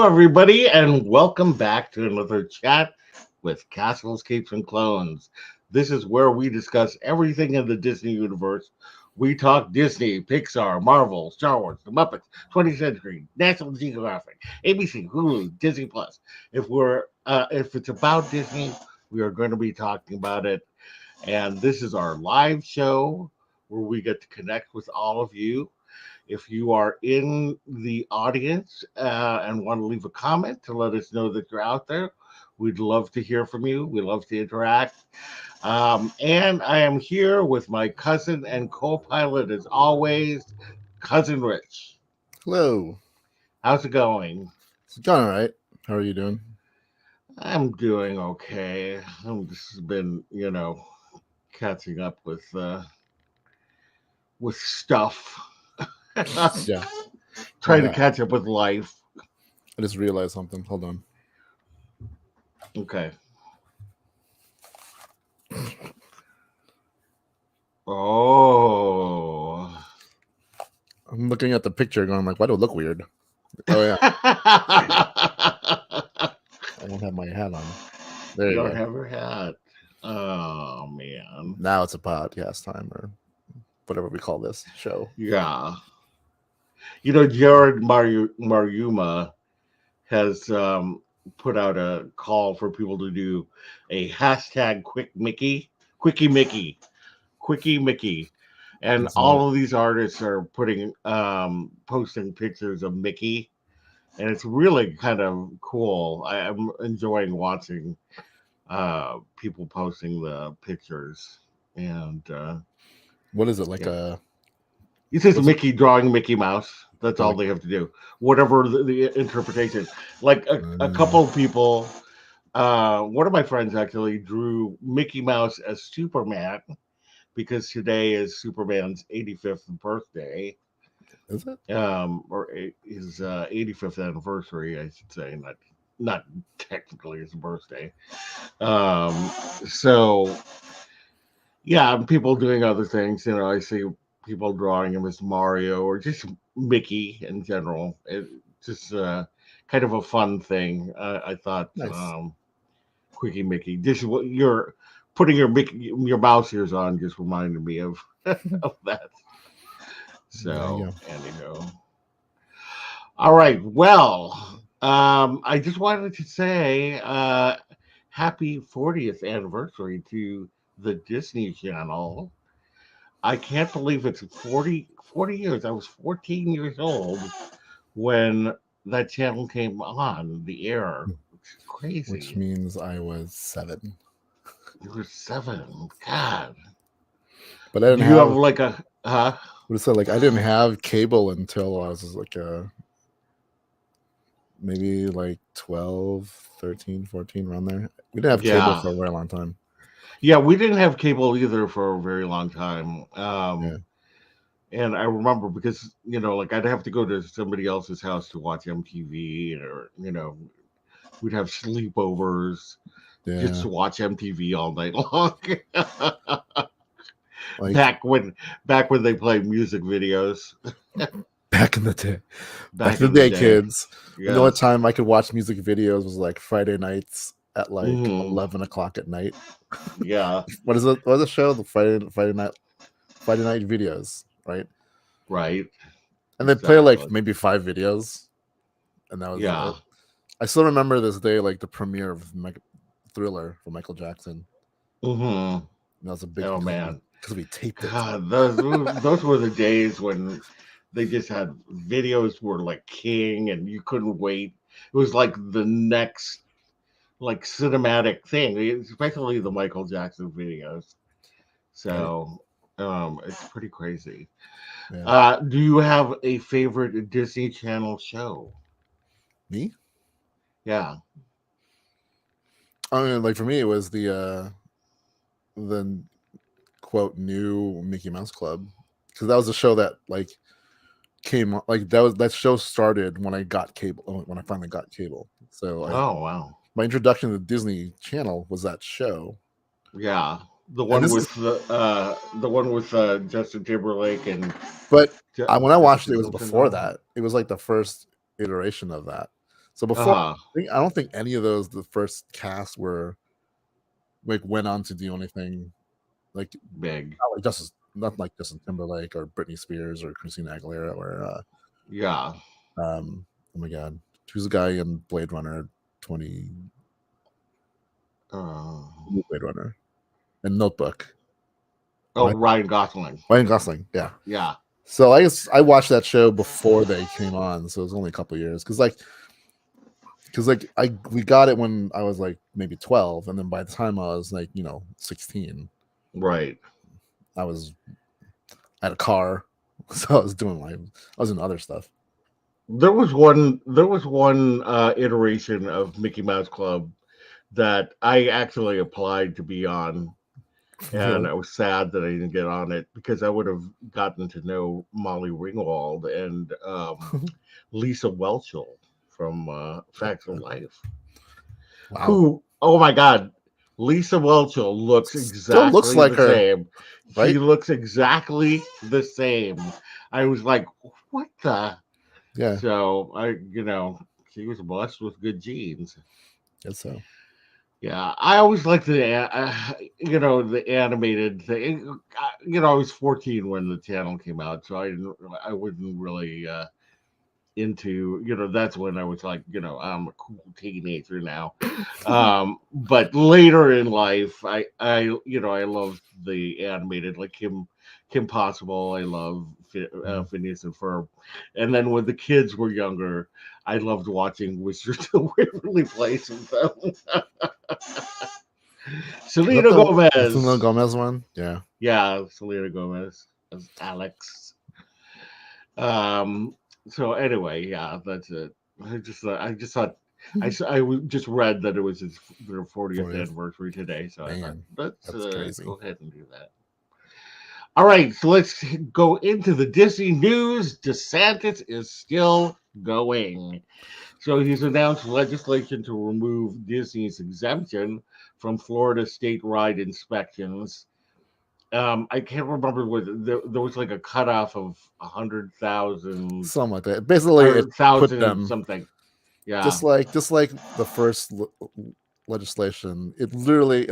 everybody, and welcome back to another chat with Castles, Capes, and Clones. This is where we discuss everything in the Disney universe. We talk Disney, Pixar, Marvel, Star Wars, The Muppets, 20th Century, National Geographic, ABC, Hulu, Disney Plus. If it's about Disney, we are going to be talking about it. And this is our live show where we get to connect with all of you. If you are in the audience and want to leave a comment to let us know that you're out there, we'd love to hear from you. We love to interact. And I am here with my cousin and co-pilot, as always, Cousin Rich. Hello. How's it going? It's going all right. How are you doing? I'm doing okay. I've just been, catching up with stuff. Yeah. Trying to catch up with life. I just realized something. Hold on. Okay. Oh. I'm looking at the picture going like, why do it look weird? Oh, yeah. I don't have my hat on. There you don't go. have your hat. Oh, man. Now it's a podcast time or whatever we call this show. Yeah. Jared Mariuma has put out a call for people to do a hashtag Quickie Mickey. And all of these artists are posting pictures of Mickey. And it's really kind of cool. I'm enjoying watching people posting the pictures. And what is it? Like It says Mickey drawing Mickey Mouse. That's all they have to do. Whatever the interpretation. Like a couple of people, one of my friends actually drew Mickey Mouse as Superman because today is Superman's 85th birthday. Is it? Or his 85th anniversary, I should say. Not technically his birthday. So, yeah, people doing other things. I see people drawing him as Mario or just Mickey in general. It's just kind of a fun thing. I thought, nice. Quickie Mickey. This is what you're putting your mouse ears on. Just reminded me of that. So, anyhow. All right. Well, I just wanted to say happy 40th anniversary to the Disney Channel. I can't believe it's 40 years. I was 14 years old when that channel came on the air. It's crazy. Which means I was 7. You were 7. God. But I didn't have like a What is it? Like I didn't have cable until I was like maybe like 12, 13, 14 around there. We didn't have cable for a very long time. Yeah, we didn't have cable either for a very long time. And I remember because, like I'd have to go to somebody else's house to watch MTV or, we'd have sleepovers just to watch MTV all night long. Back when they played music videos. Back in the day. Back in the day, kids. Yes. The only time I could watch music videos was like Friday nights at like 11 o'clock at night. Yeah. What is it? What was the show? The Friday night videos, right? Right. And they play like maybe 5 videos, and that was it. I still remember this day, like the premiere of Thriller for Michael Jackson. Mm-hmm. That was a big. Oh man, because we taped it. God, those were the days when they just had videos were like king, and you couldn't wait. It was like the next like cinematic thing, especially the Michael Jackson videos. So it's pretty crazy. Yeah. Do you have a favorite Disney Channel show? Me? Yeah. I mean, like for me, it was the quote new Mickey Mouse Club, because that was a show that like came like that show started when I got cable, when I finally got cable. So wow. My introduction to the Disney Channel was that show. Yeah, the one with Justin Timberlake But when I watched it was before that. It was like the first iteration of that. So before, Uh-huh. I don't think any of those the first cast were like went on to do anything like Big. not like Justin Timberlake or Britney Spears or Christina Aguilera or Yeah. oh my god, who's the guy in Blade Runner 20 Uh, Blade Runner and Notebook? oh, Ryan Gosling. Ryan Gosling, yeah. Yeah. So I guess I watched that show before they came on, so it was only a couple years because we got it when I was like maybe 12, and then by the time I was like 16, Right. I had a car, so I was doing other stuff. There was one iteration of Mickey Mouse Club that I actually applied to be on, and Really? I was sad that I didn't get on it because I would have gotten to know Molly Ringwald and Lisa Whelchel from Facts of Life. Wow. Who? Oh my God, Lisa Whelchel looks Still looks exactly like the her, same. She right? looks exactly the same. I was like, what the? Yeah, So she was blessed with good genes. guess so. Yeah, I always liked the animated thing. I was 14 when the channel came out, so I wasn't really into that's when I was like I'm a cool teenager now. But later in life, I loved the animated like Kim Possible. I love Phineas and Ferb, and then when the kids were younger, I loved watching Wizards of Waverly Place with them. Is that Selena the Selena Gomez. Gomez one? Yeah. Yeah, Selena Gomez as Alex. Um. So anyway, yeah, that's it. I just thought just read that it was their 40th 40th. anniversary today, so I thought Man, let's that's crazy. go ahead and do that. All right, so let's go into the Disney news. DeSantis is still going. So he's announced legislation to remove Disney's exemption from Florida state-wide inspections. I can't remember what there was like a cutoff of 100,000 Something like that. Basically, or it put thousand them something. Yeah, just like the first legislation. It literally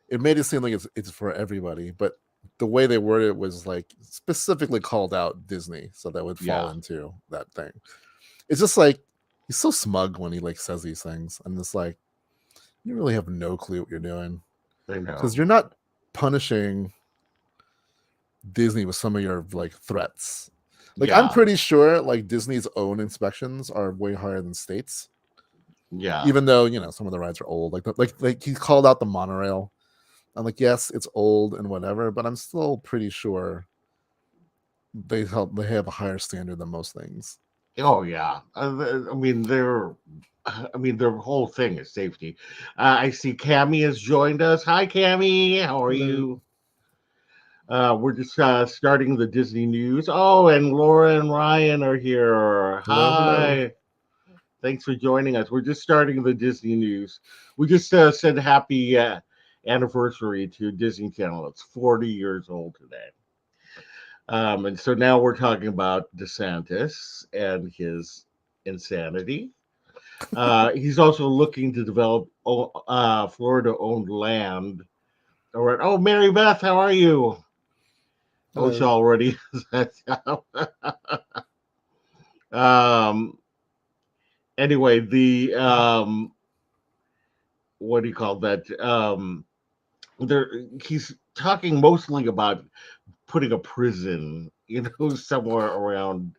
it made it seem like it's for everybody, but the way they worded it was like specifically called out Disney, so that would fall yeah, into that thing. It's just like he's so smug when he like says these things, and it's like you really have no clue what you're doing I know. because you're not punishing Disney with some of your like threats. Like I'm Yeah, pretty sure like Disney's own inspections are way higher than states, yeah, even though some of the rides are old. Like he called out the monorail. I'm like, yes, it's old and whatever, but I'm still pretty sure they have a higher standard than most things. oh yeah. I mean, their whole thing is safety. I see Cammy has joined us. Hi, Cammy. How are Hello. you? We're just starting the Disney news. Oh, and Laura and Ryan are here. Hello. Hi. Thanks for joining us. We're just starting the Disney news. We just said happy anniversary to Disney Channel. It's 40 years old today. And so now we're talking about DeSantis and his insanity. He's also looking to develop Florida owned land. All right. Oh, Mary Beth, how are you? Oh, she Hello. already. um. Anyway, the what do you call that? There, he's talking mostly about putting a prison, somewhere around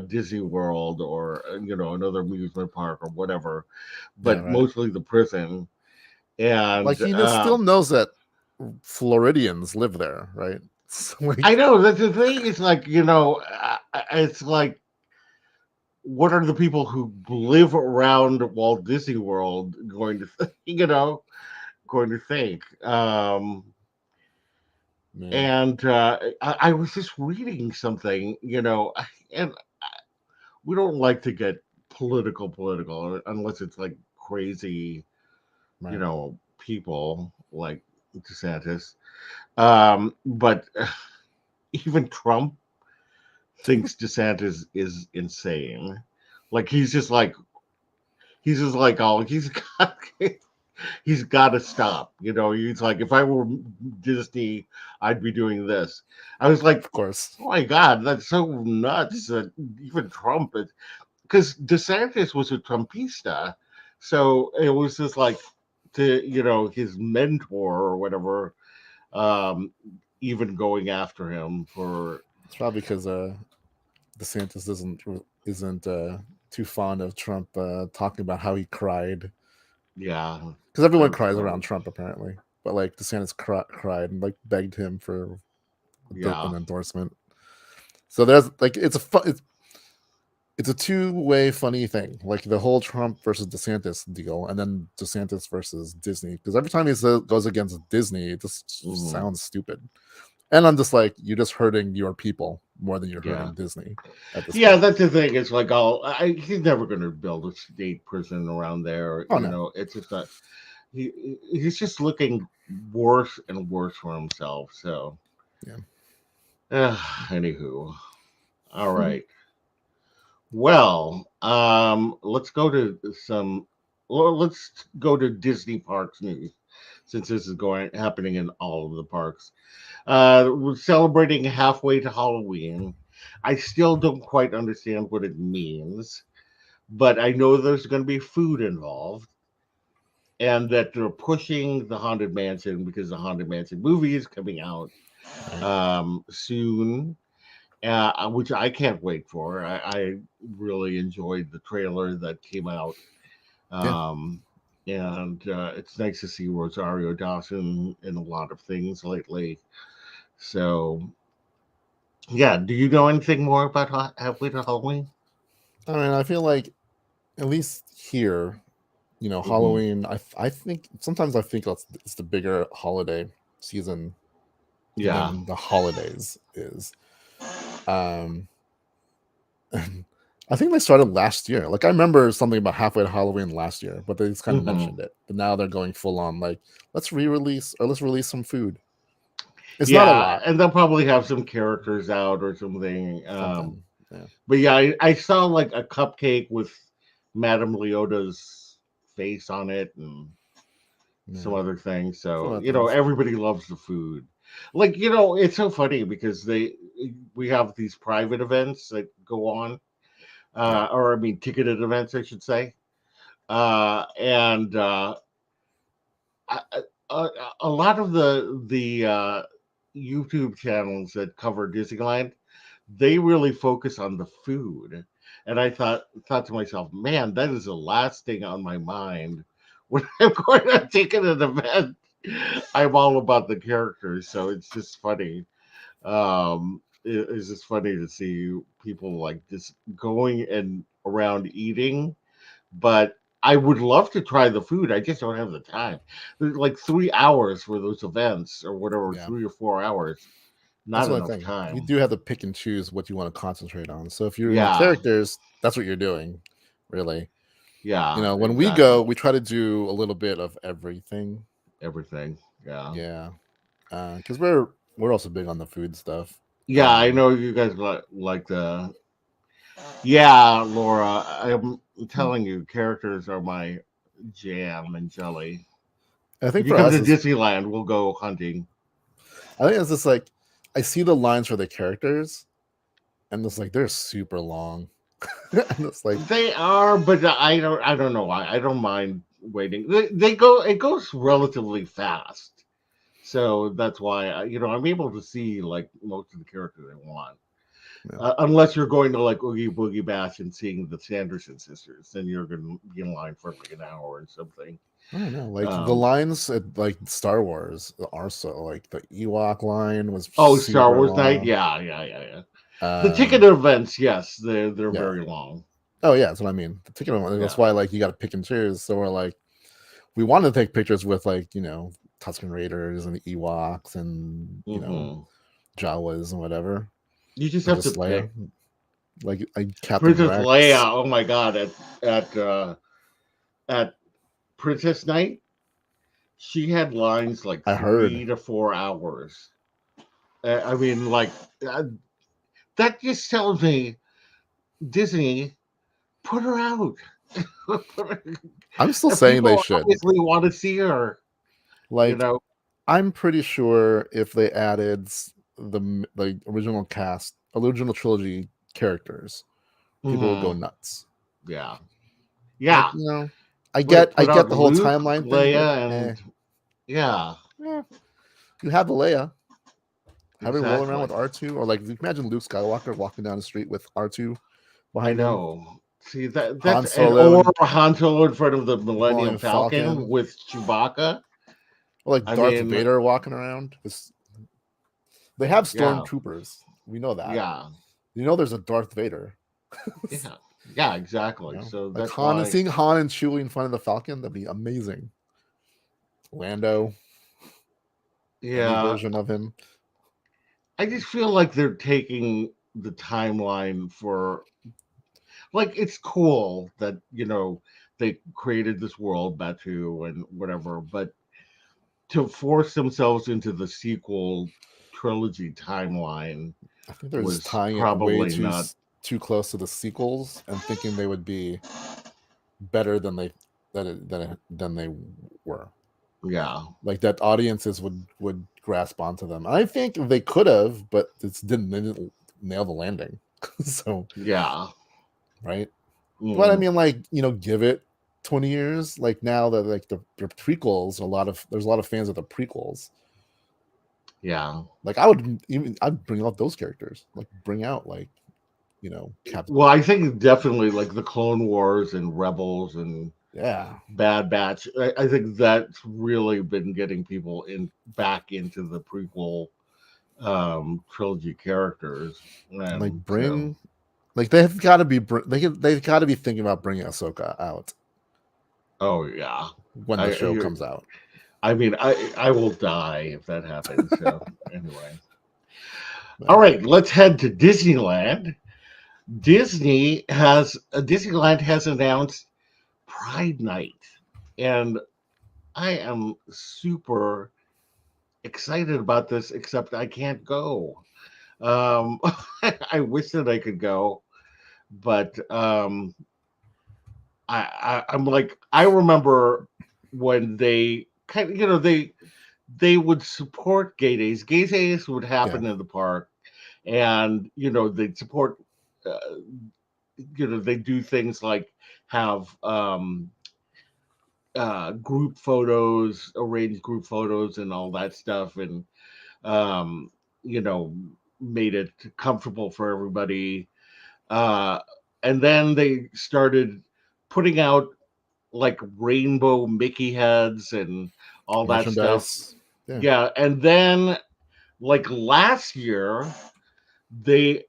Disney World or another amusement park or whatever, Yeah, but right. mostly the prison. Like And he still knows that Floridians live there, right? So, I like, know that the thing is like it's like what are the people who live around Walt Disney World going to going to think? man, And I was just reading something, and we don't like to get political unless it's like crazy, right. people like DeSantis. But even Trump thinks DeSantis is insane. Like he's just like he's just like, oh, he's got to stop. He's like, if I were Disney, I'd be doing this. I was like, Of course. oh my God, that's so nuts that even Trump, because DeSantis was a Trumpista. So it was just like his mentor or whatever, um, even going after him for, It's probably because DeSantis isn't too fond of Trump talking about how he cried, yeah, because everyone I'm cries sure. around Trump apparently. But like DeSantis cried and like begged him for Yeah. an endorsement. So there's like it's a two-way funny thing, like the whole Trump versus DeSantis deal, and then DeSantis versus Disney. Because every time he goes against Disney, it just Mhm. sounds stupid. And I'm just like, you're just hurting your people more than you're Yeah. hurting Disney at this Yeah, point. that's the thing. It's like, he's never going to build a state prison around there. Oh no, It's just not. He's just looking worse and worse for himself. So, yeah. anywho, all right. Well, let's go to some. Well, let's go to Disney parks news, since this is happening in all of the parks. We're celebrating halfway to Halloween. I still don't quite understand what it means, but I know there's going to be food involved, and that they're pushing the Haunted Mansion because the Haunted Mansion movie is coming out Right. soon, which I can't wait for. I really enjoyed the trailer that came out, Yeah. um, and it's nice to see Rosario Dawson in a lot of things lately. So, yeah, do you know anything more about Halfway to Halloween? I mean, I feel like at least here, Hmm. Halloween. I think sometimes I think it's the bigger holiday season Yeah. than the holidays is. Um, I think they started last year. Like I remember something about halfway to Halloween last year, but they just kind of Hmm. mentioned it. But now they're going full on. Like let's re-release or let's release some food. It's not a Yeah, lot. and they'll probably have some characters out or something. Something. Yeah. But yeah, I saw like a cupcake with Madame Leota's face on it and some Yeah. other things. Some So, other things. everybody loves the food. Like, it's so funny because we have these private events that go on, Yeah. or I mean, ticketed events, I should say. And I- a lot of the YouTube channels that cover Disneyland, they really focus on the food. And I thought to myself, man, that is the last thing on my mind when I'm going to take an event. I'm all about the characters, so it's just funny. It's just funny to see people like just going and around eating, but I would love to try the food. I just don't have the time. There's like 3 hours for those events or whatever, Yeah. 3 or 4 hours. That's Not the only enough thing. You time. do have to pick and choose what you want to concentrate on. So if you're in the Yeah, characters, that's what you're doing, really. yeah, When we go, exactly. we try to do a little bit of everything. Everything. Yeah. Yeah, because we're also big on the food stuff. Yeah, I know you guys like the. Yeah, Laura, I'm telling you, characters are my jam and jelly. I If think you for come us to is Disneyland, we'll go hunting. I think it's just like I see the lines for the characters, and it's like they're super long, and it's like They are, but I don't know why. I don't mind waiting. They go. It goes relatively fast, so that's why I'm able to see like most of the characters I want. yeah. Unless you're going to like Oogie Boogie Bash and seeing the Sanderson sisters, then you're going to be in line for like an hour or something. I don't know, like the Um, lines at like Star Wars are so like the Ewok line was oh, Star super Wars night, long. yeah, yeah, yeah, yeah. The ticket Um, events, yes, they're yeah. very long. Oh yeah, that's what I mean. The ticket Yeah. that's why like you got to pick and choose. So we're like we want to take pictures with like Tusken Raiders and the Ewoks and Hmm. Jawas and whatever. You just have to Princess pick. Leia, like Captain Princess Rex. Leia. Oh my God! At Princess Night, she had lines like I heard. 3 to 4 hours. I mean, like uh, that just tells me Disney put her out. I'm still And saying they people should. obviously want to see her. You Like, know, I'm pretty sure if they added the original cast, original trilogy characters, people would go mhm, nuts. yeah, Like, yeah. I Put get out the whole Luke, timeline thing, but Leia, and yeah, you have the Leia. Have her roll around with exactly. R2, or like, imagine Luke Skywalker walking down the street with R2 I behind him, know. See that's Han and Solo or and Han Solo in front of the Millennium Millennium Falcon Falcon, with Chewbacca. or like I Darth mean, Vader walking around. They have yeah, stormtroopers. We know that. yeah, There's a Darth Vader. yeah, yeah, exactly. So Like that's why. Seeing Han and Chewie in front of the Falcon, that'd be amazing. Lando, any Yeah, version of him. I just feel like they're taking the timeline for like it's cool that they created this world, Batu and whatever, but to force themselves into the sequel trilogy timeline I think they're just was tying it way probably not. too close to the sequels and thinking they would be better than than they were. Yeah, Like that audiences would grasp onto them. I think they could have, but they didn't nail the landing. So yeah. right. But I Mm, mean, like, give it 20 years. Like now that like the prequels, there's a lot of fans of the prequels. yeah. Like I'd bring out those characters. Like bring out like, Captain. Well, I think definitely like the Clone Wars and Rebels and Yeah. Bad Batch. I think that's really been getting people back into the prequel trilogy characters, Like and so bring like they've got to be they've got to be thinking about bringing Ahsoka out oh yeah, when the I show you're, comes out. I mean I will die if that happens. So anyway, all Yeah. right, let's head to Disneyland. Disneyland has announced Pride Night, and I am super excited about this. Except I can't go. Um, I wish that I could go, but I'm like I remember when they kind of they would support gay days. Gay days would Yeah. happen in the park, and they'd support. Uh, they do things like have group photos, arrange group photos, and all that stuff, and um, you know made it comfortable for everybody. Uh, and then they started putting out like rainbow Mickey heads and all that stuff. Merchandise. Yeah. Yeah, and then like last year, they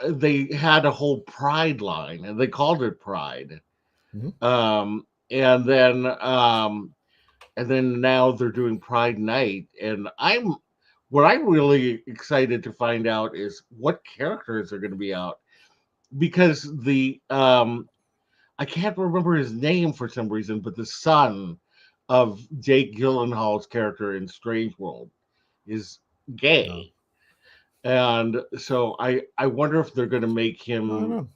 they had a whole Pride line, and they called it Pride. Mhm. Um, and then now they're doing Pride Night, and what I'm really excited to find out is what characters are going to be out because the I can't remember his name for some reason, but the son of Jake Gyllenhaal's character in Strange World is No. gay, and so I wonder if they're going to make I don't him know.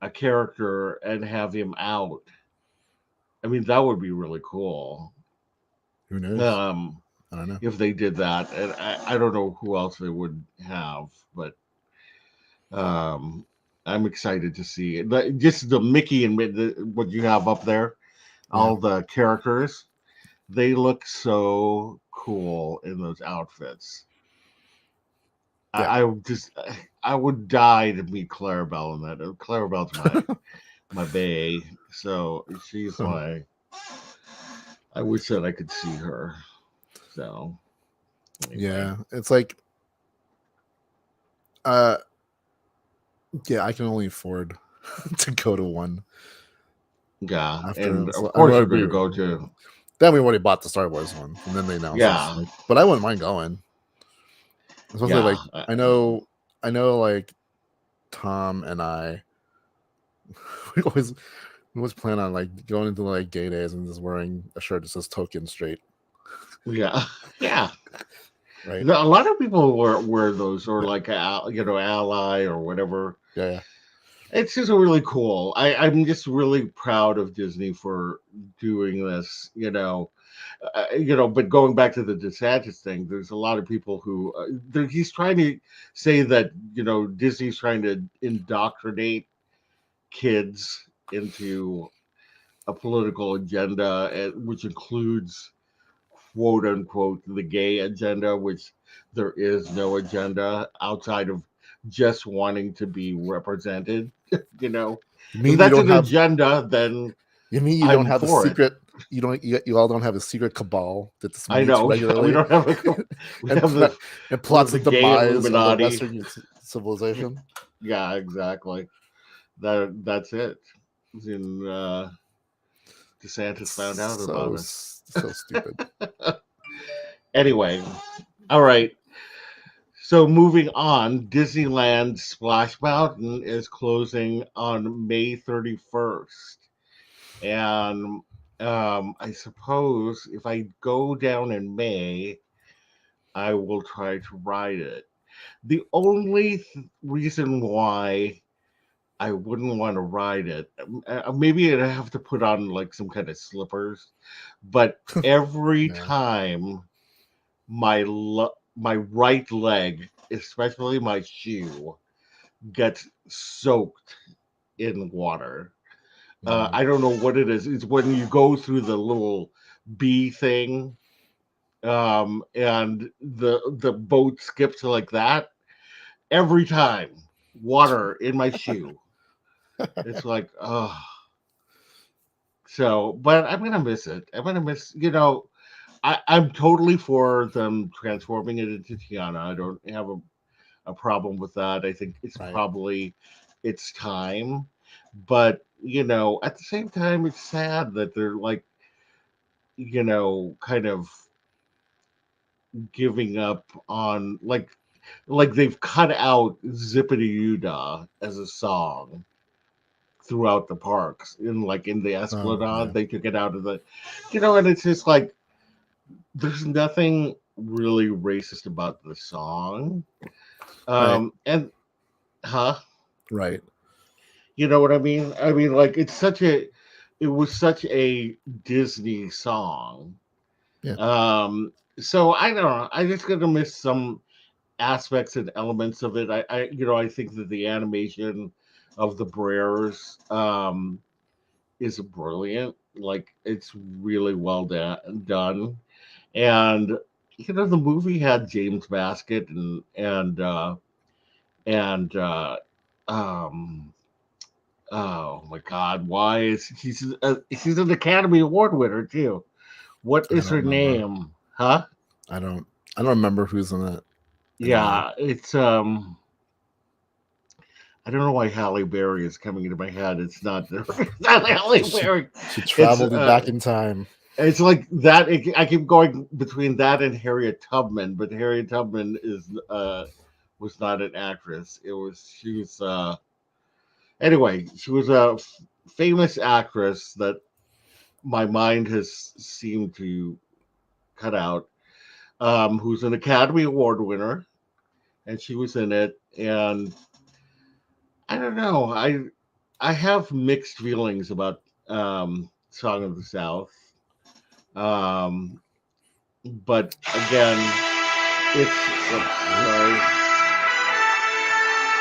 a character and have him out. I mean, that would be really cool. Who knows? Um, I don't know. if they did that, and I don't know who else they would have, but um, I'm excited to see it. Just the Mickey and what you have up there, Yeah. all the characters, they look so cool in those outfits. Yeah. I would die to meet Clarabelle in that. Clarabelle's my bae, so she's my. I wish that I could see her. So anyway. Yeah. It's like uh yeah, I can only afford to go to one Yeah, after. and of So course you're going to go to. then we already bought the Star Wars one, and then they announced this. Yeah, Like, but I wouldn't mind going. Especially yeah, like I know like Thom and I we always plan on like going into like gay days and just wearing a shirt that says token straight. yeah, yeah. Right. A lot of people wear those or Yeah. like ally or whatever. Yeah. It's just really cool. I'm just really proud of Disney for doing this. But going back to the DeSantis thing, there's a lot of people who he's trying to say that Disney's trying to indoctrinate kids into a political agenda, which includes quote unquote the gay agenda, which there is no agenda outside of just wanting to be represented. you know, You if mean you that's don't an have? agenda, then You mean you don't I'm have a for it. secret? You don't. You all don't have a secret cabal that just I meets know. Yeah, we regularly don't have we and have the and plots the gay demise of the Illuminati. Western civilization. Yeah, exactly. That's it. And DeSantis It's found out about it. so stupid. Anyway, all right. So moving on, Disneyland Splash Mountain is closing on May 31st. And I suppose if I go down in May, I will try to ride it. The only reason why I wouldn't want to ride it, maybe I'd have to put on like some kind of slippers, but every Yeah. time my right leg, especially my shoe, gets soaked in water. Mm. I don't know what it is. It's when you go through the little bee thing, and the boat skips like that. Every time, water in my shoe. It's like, oh. So, but I'm gonna miss it. I'm gonna miss. I'm totally for them transforming it into Tiana. I don't have a problem with that. I think it's Right. probably its time. But, at the same time, it's sad that they're like, kind of giving up on like they've cut out Zippity Yuda as a song throughout the parks. In the Oh Esplanade, yeah. they took it out of and it's just like there's nothing really racist about the song. Right. And huh? Right. You know what I mean? I mean, like it was such a Disney song. Yeah. So I don't know. I just gonna miss some aspects and elements of it. I think that the animation of the Brers is brilliant. Like it's really well done, and the movie had James Baskett and um oh my God, why is she's an Academy Award winner too? What I is don't her remember. name? Huh? I don't. I don't remember who's in it anymore. Yeah, it's I don't know why Halle Berry is coming into my head. It's not it's not Halle She Berry. she It's traveled back in time. it's like that. I keep going between that and Harriet Tubman, but Harriet Tubman is was not an actress. She was anyway. She was a famous actress that my mind has seemed to cut out. Who's an Academy Award winner, and she was in it. And I don't know. I have mixed feelings about Song of the South. Um, but again, it's sorry,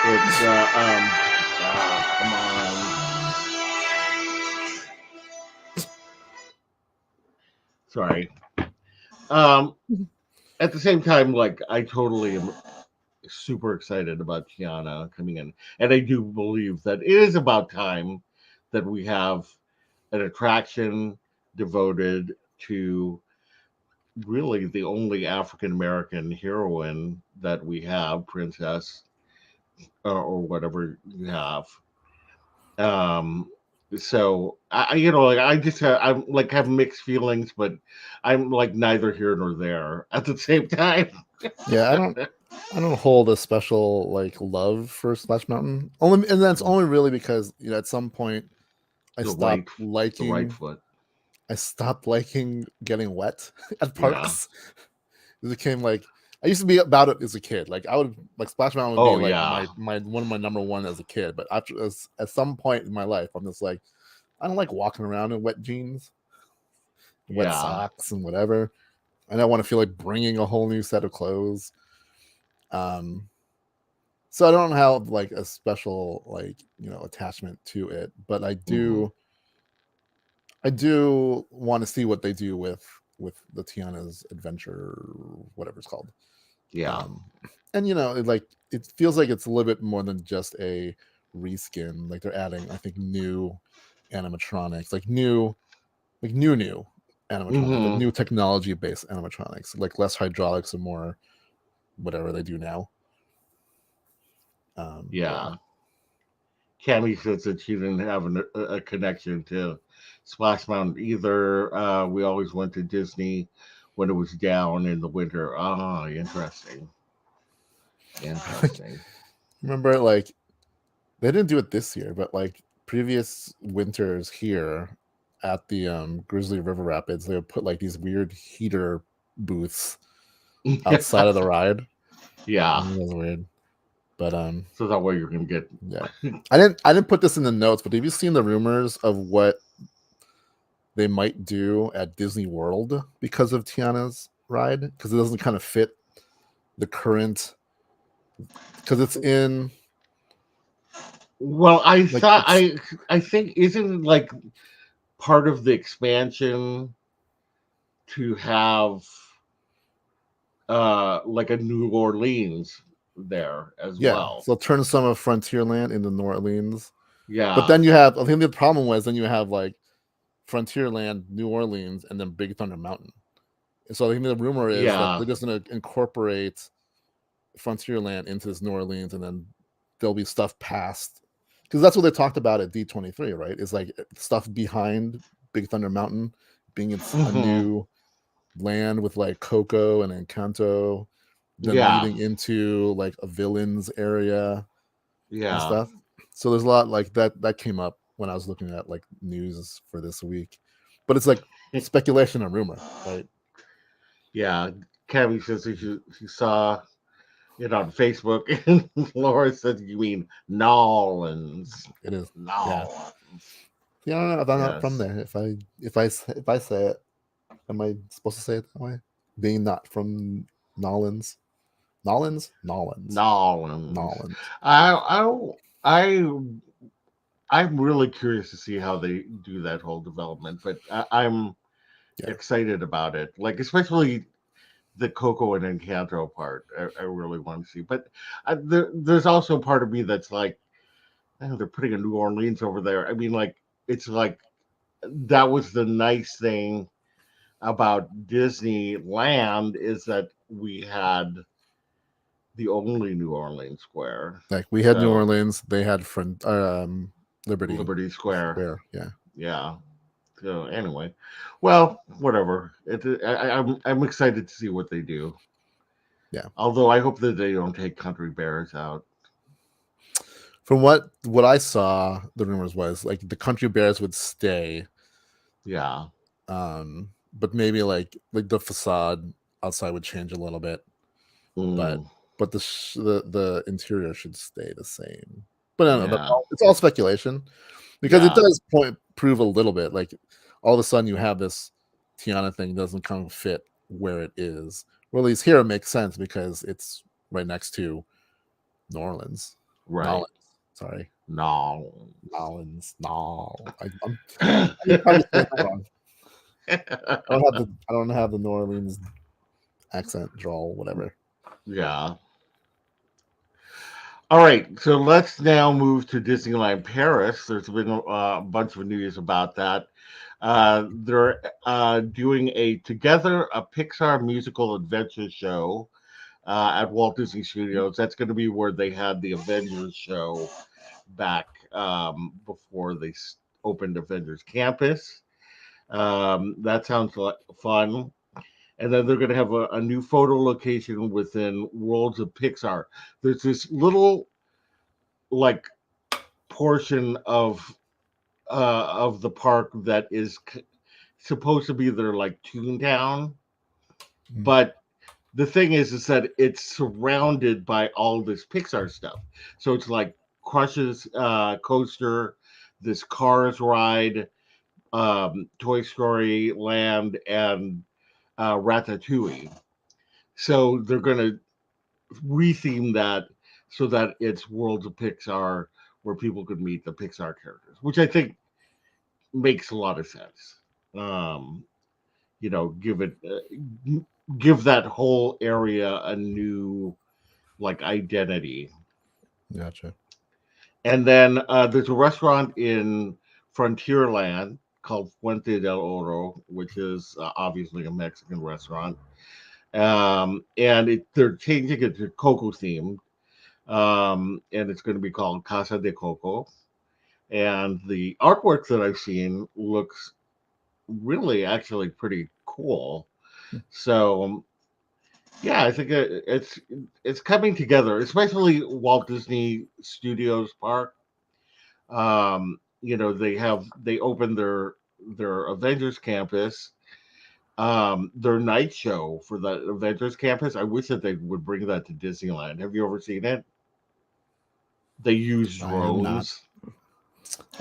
it's come on, sorry. Um, at the same time, like I totally am super excited about Tiana coming in, and I do believe that it is about time that we have an attraction devoted to really the only African American heroine that we have, princess or whatever you have. Um, so like I just I'm like have mixed feelings, but I'm like neither here nor there at the same time. Yeah, I don't hold a special like love for Splash Mountain. Only, and that's only really because at some point I the right, stopped the right liking foot. I stopped liking getting wet at Yeah. parks. It became like I used to be about it as a kid. Like I would like Splash Mountain would be Oh like yeah, my one of my number one as a kid. But after at some point in my life, I'm just like I don't like walking around in wet jeans, wet yeah. socks, and whatever. And I want to feel like bringing a whole new set of clothes. Um, so I don't have like a special like attachment to it, but Hmm. I do want to see what they do with the Tiana's adventure, whatever it's called. Yeah. Um, and it feels like it's a little bit more than just a reskin. Like they're adding, I think, new animatronics, like new animatronics, like Hmm. new technology based animatronics, like less hydraulics and more whatever they do now. Yeah. Yeah. Cammy says that she didn't have a connection to Splash Mountain either. We always went to Disney when it was down in the winter. Ah, interesting. Interesting. Remember, like they didn't do it this year, but like previous winters here at the Grizzly River Rapids, they would put like these weird heater booths outside of the ride. Yeah. It was weird. But So that way you can get. yeah. I didn't put this in the notes, but have you seen the rumors of what they might do at Disney World because of Tiana's ride? Because it doesn't kind of fit the current because it's in Well, I like thought it's I think isn't it like part of the expansion to have like a New Orleans there as yeah. well. So turn some of Frontierland into New Orleans. But Yeah. then you have I think the problem was then you have like Frontierland, New Orleans, and then Big Thunder Mountain. And so I think the rumor is that Yeah. they're just gonna incorporate Frontierland into this New Orleans, and then there'll be stuff past because that's what they talked about at D23, right? Is like stuff behind Big Thunder Mountain being it's a Hmm. new land with like Coco and Encanto, then Yeah. leading into like a villains area and Yeah. stuff. So there's a lot like that came up when I was looking at like news for this week, but it's like speculation and rumor, right? Yeah. Cammy says that she saw it on Facebook, and Laura said, "You mean Nolans? It is, yeah. Nolans? Yeah, I don't know if I'm not from Yes, there. If I say it, am I supposed to say it that way? Being not from Nolans, Nolans, Nolans." Nolans. I I I'm really curious to see how they do that whole development, but I'm Yeah, excited about it. Like especially the Coco and Encanto part. I really want to see, but there's also part of me that's like, oh, they're putting a New Orleans over there. I mean, like it's like that was the nice thing about Disneyland is that we had the only New Orleans Square. like we had New So Orleans, they had Liberty Liberty Square. Square. Yeah, Yeah. So anyway, well, whatever. I'm excited to see what they do. yeah. Although I hope that they don't take Country Bears out. From what I saw, the rumors was like the Country Bears would stay, Yeah. but maybe like the facade outside would change a little bit, but Mm, the interior should stay the same. But I don't know. yeah. It's all speculation because it Yeah. does prove a little bit like all of a sudden you have this Tiana thing doesn't kind of fit where it is. Or at least here it makes sense because it's right next to New Orleans. Right. Nolans. Sorry. No. Nolans. No. I'm probably saying that wrong. I don't have the New Orleans accent drawl, whatever. Yeah. All right, so let's now move to Disneyland Paris. There's been a bunch of news about that. They're doing a Pixar musical adventure show at Walt Disney Studios. That's going to be where they had the Avengers show back before they opened Avengers Campus. That sounds like fun. And then they're going to have a new photo location within Worlds of Pixar. There's this little like portion of the park that is supposed to be their like Toontown, Mm. but the thing is that it's surrounded by all this Pixar stuff. So it's like Crush's coaster, this Cars ride, Toy Story Land, and Ratatouille. So they're going to retheme that so that it's Worlds of Pixar where people could meet the Pixar characters, which I think makes a lot of sense. Um, give it give that whole area a new like identity. Gotcha. And then there's a restaurant in Frontierland called Fuente del Oro, which is obviously a Mexican restaurant. And they're changing it to Coco themed, and it's going to be called Casa de Coco. And the artwork that I've seen looks really actually pretty cool. So yeah, I think it's coming together, especially Walt Disney Studios Park. They opened their Avengers campus, their night show for the Avengers campus. I wish that they would bring that to Disneyland. Have you ever seen it? They use I have not. drones.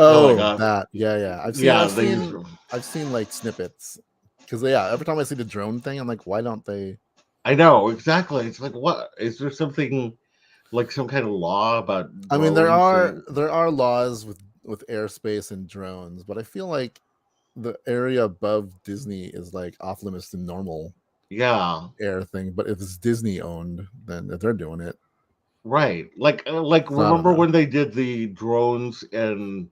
Oh my Oh, god. that. Yeah, yeah. Yeah, they use. I've seen like snippets. Because yeah, every time I see the drone thing, I'm like, why don't they? I know exactly. It's like, what is there something like some kind of law about I mean, drones? there are laws with airspace and drones, but I feel like the area above Disney is like off limits to normal Yeah, air thing. But if it's Disney owned, then if they're doing it, right. Like so I don't remember know. when they did the drones in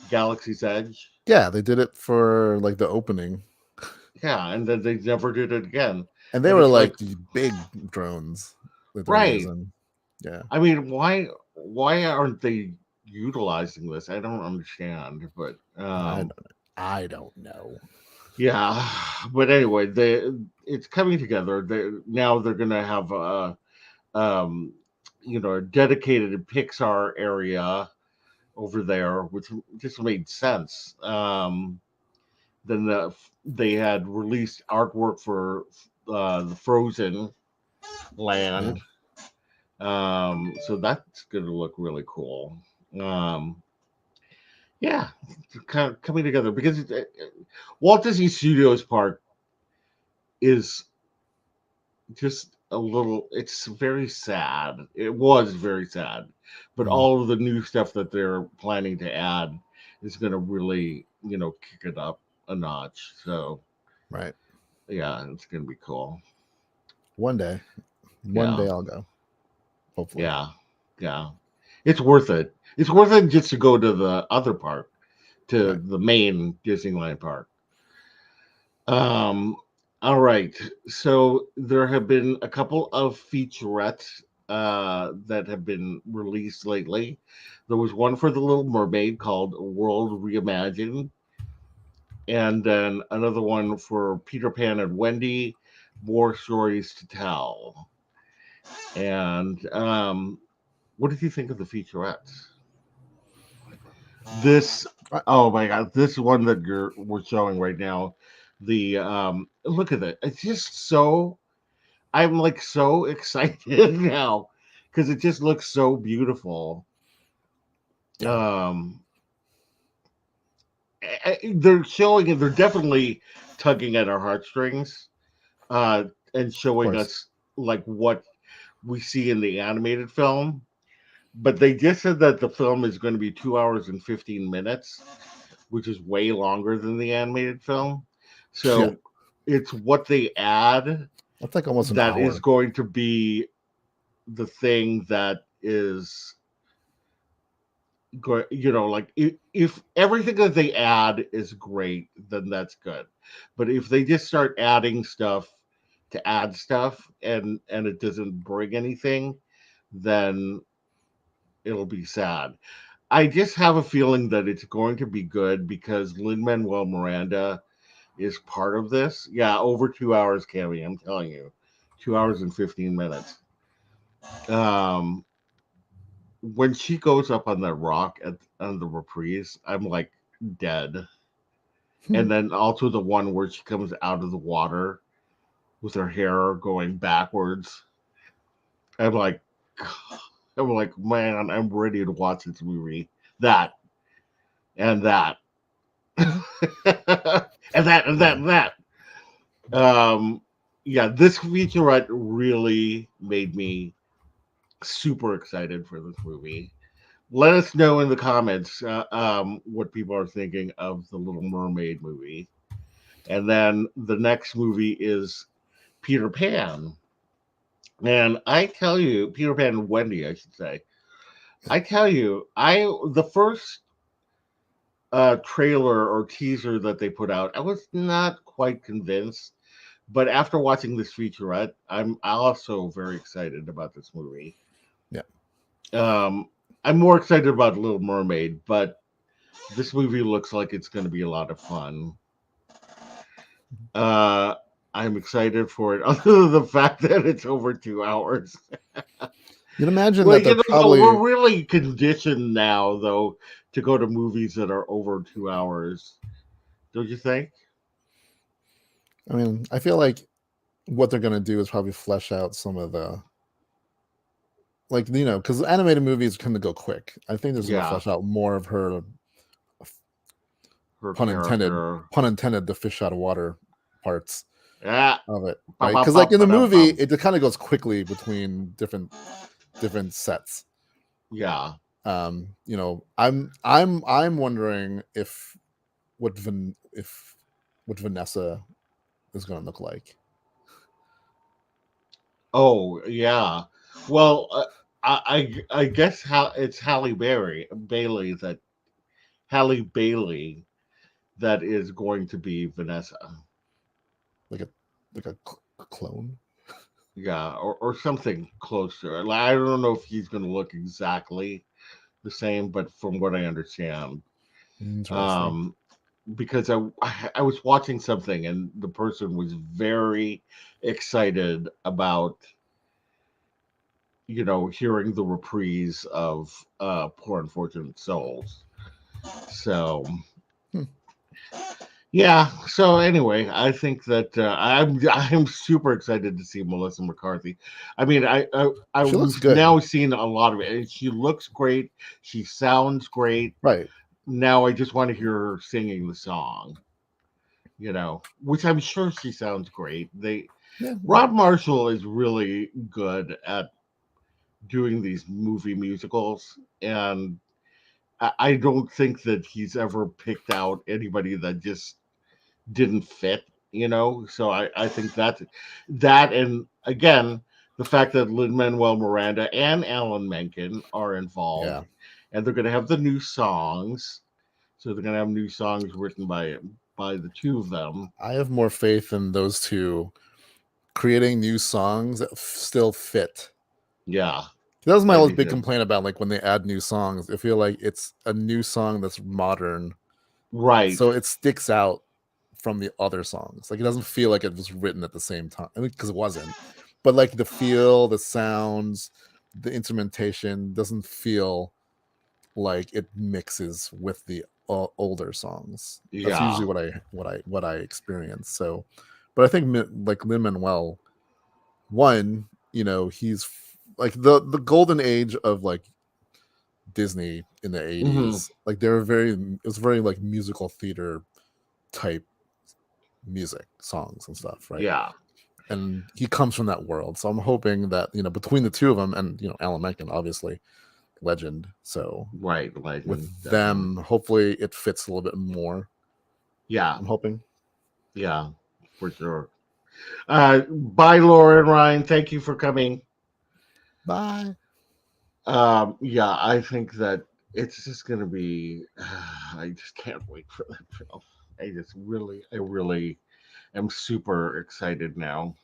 Galaxy's Edge? Yeah, they did it for like the opening, Yeah, and then they never did it again. and they And were it's like, like these big drones that they're right. using. Yeah, I mean, why aren't they utilizing this? I don't understand, but I don't know. yeah. But anyway, it's coming together. Now they're gonna have um a dedicated Pixar area over there, which just made sense. Then they had released artwork for the Frozen Yeah. land. So that's going to look really cool. Um, yeah, it's kind of coming together because Walt Disney Studios Park is just a little. It's very sad. It was very sad, but Mm, all of the new stuff that they're planning to add is going to really, kick it up a notch. So right. yeah, it's going to be cool. One day, Yeah, I'll go. Hopefully. yeah, yeah. It's worth it. It's worth it just to go to the other park, to Right. the main Disneyland park. Um, all right. So there have been a couple of featurettes that have been released lately. There was one for The Little Mermaid called World Reimagined, and then another one for Peter Pan and Wendy, More Stories to Tell. And what did you think of the featurettes? This, I, oh my god, this one that we're showing right now. The look at it. It's just so I'm like so excited now because it just looks so beautiful. yeah, Um, they're showing it. They're definitely tugging at our heartstrings, and of showing course. us like what we see in the animated film. But they just said that the film is going to be 2 hours and 15 minutes, which is way longer than the animated film. Yeah, So it's what they add that's like almost an that is hour. going to be the thing that is going, like if everything that they add is great, then that's good. But if they just start adding stuff to add stuff and it doesn't bring anything, then it'll be sad. I just have a feeling that it's going to be good because Lin Manuel Miranda is part of this. Yeah, over 2 hours, Cammy. I'm telling you, 2 hours and 15 minutes. Um, when she goes up on that rock on the reprise, I'm like dead. Hmm. And then also the one where she comes out of the water with her hair going backwards. I'm like, I'm like, man, I'm ready to watch this movie. That and that. Mhm. And that and that Yeah. and that. Um, yeah, this featurette really made me super excited for this movie. Let us know in the comments what people are thinking of the Little Mermaid movie. And then the next movie is Peter Pan. And I tell you, Peter Pan and Wendy, I should say. I tell you, the first trailer or teaser that they put out, I was not quite convinced. But after watching this featurette, I'm also very excited about this movie. Yeah. Um, I'm more excited about Little Mermaid, but this movie looks like it's going to be a lot of fun. Uh, I'm excited for it, other than the fact that it's over 2 hours. You'd imagine Well, that they're you know, we're probably. really conditioned now, though, to go to movies that are over 2 hours. Don't you think? I mean, I feel like what they're gonna do is probably flesh out some of the, like, because animated movies tend to go quick. I think there's gonna Yeah, flesh out more of her, her pun intended, character. the fish out of water parts Yeah, of it, ba right? ba Because ba like in the ba da movie, bum. it kind of goes quickly between different sets. Yeah. I'm wondering if if what Vanessa is going to look like. Oh, yeah. Well, I guess how it's Halle Bailey that is going to be Vanessa. Like a clone. Yeah, or something closer. Like, I don't know if he's going to look exactly the same, but from what I understand, Interesting. um, because I was watching something and the person was very excited about hearing the reprise of Poor Unfortunate Souls. So Hmm. yeah. So anyway, I think that I'm super excited to see Melissa McCarthy. I mean, She looks we've good. now seen a lot of it. And she looks great. She sounds great. Right. Now I just want to hear her singing the song. Which I'm sure she sounds great. Yeah. Rob Marshall is really good at doing these movie musicals, and I don't think that he's ever picked out anybody that just didn't fit. So I think that, and again, the fact that Lin Manuel Miranda and Alan Menken are involved, Yeah. and they're going to have the new songs. So they're going to have new songs written by the two of them. I have more faith in those two creating new songs that still fit. Yeah, That was my I always do big too. complaint about, like, when they add new songs. I feel like it's a new song that's modern, Right. so it sticks out from the other songs. Like, it doesn't feel like it was written at the same time. I mean, because it wasn't. But like the feel, the sounds, the instrumentation doesn't feel like it mixes with the older songs. That's Yeah. usually what I experience. So, but I think like Lin Manuel, one, he's like the golden age of like Disney in the Hmm. 80s. Like it was very like musical theater type music, songs and stuff, right? Yeah. And he comes from that world. So I'm hoping that, between the two of them and, Alan Menken, obviously legend. So Right. Legend. with Definitely. them, hopefully it fits a little bit more. Yeah. I'm hoping. Yeah. For sure. Bye, Laura and Ryan. Thank you for coming. Bye. Yeah, I think that it's just going to be. I just can't wait for that film. I really am super excited now.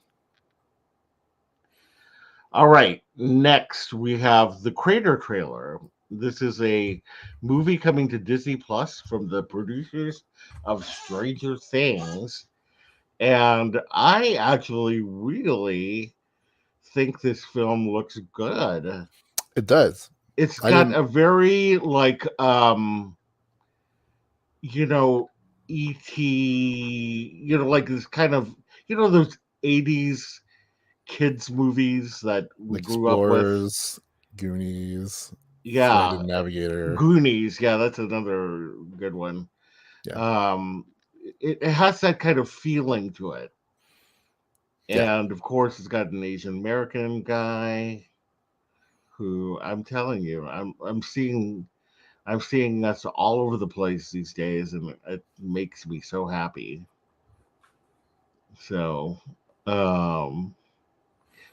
All right, next we have the Crater trailer. This is a movie coming to Disney Plus from the producers of Stranger Things. And I actually really think this film looks good. It does. It's I got didn't. a very like you know, ET, like this kind of those '80s kids movies that we grew up with. Explorers, Goonies, Flight Yeah, of Navigator. Goonies. Yeah, that's another good one. Yeah, Um, it has that kind of feeling to it, yeah. and of course, it's got an Asian American guy who I'm telling you, I'm seeing us all over the place these days, and it makes me so happy. So, um,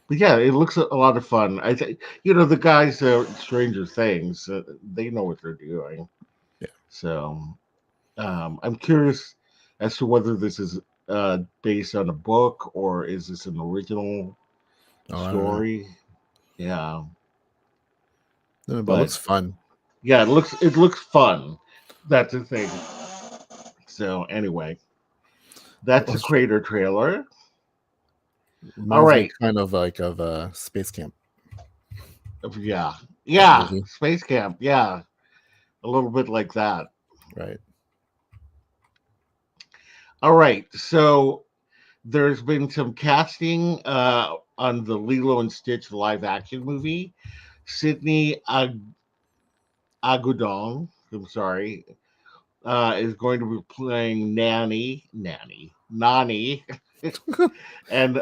but yeah, it looks a lot of fun. I think the guys at Stranger Things, they know what they're doing. Yeah. So, I'm curious as to whether this is based on a book or is this an original Oh, I don't know. story. Yeah, No, but it but looks fun. yeah, it looks fun. That's the thing. So anyway, It that's a was- Crater trailer. All reminds me right. kind of like of Space Camp, Yeah. that Yeah. movie, Space Camp. Yeah. A little bit like that. right? All right. So there's been some casting on the Lilo and Stitch live action movie. Sydney Agudong, I'm sorry, is going to be playing Nani, and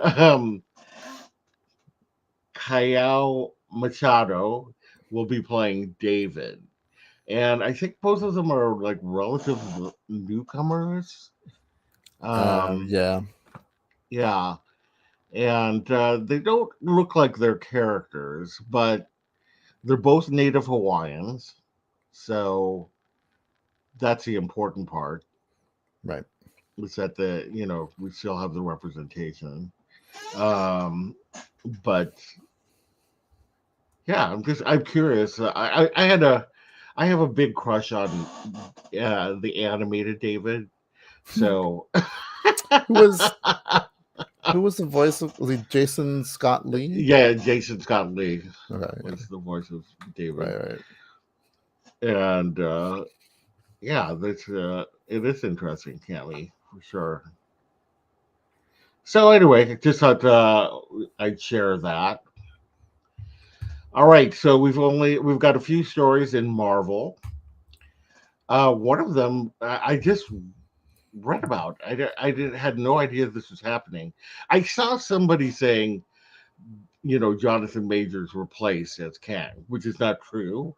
Kayao Machado will be playing David. And I think both of them are like relative newcomers. Um, Yeah. yeah, and they don't look like their characters, but they're both native Hawaiians, so that's the important part. Right. Is that we still have the representation. Um, but yeah, I'm curious. I have a big crush on the animated David. So Who was who was the voice of, was he Jason Scott Lee? yeah, Jason Scott Lee Okay, yeah. was the voice of David, Right, right. and yeah, that's it is interesting, Cammy, for sure. So anyway, just thought I'd share that. All right, so we've got a few stories in Marvel. One of them I just read about. Had no idea this was happening. I saw somebody saying, Jonathan Majors replaced as Kang, which is not true.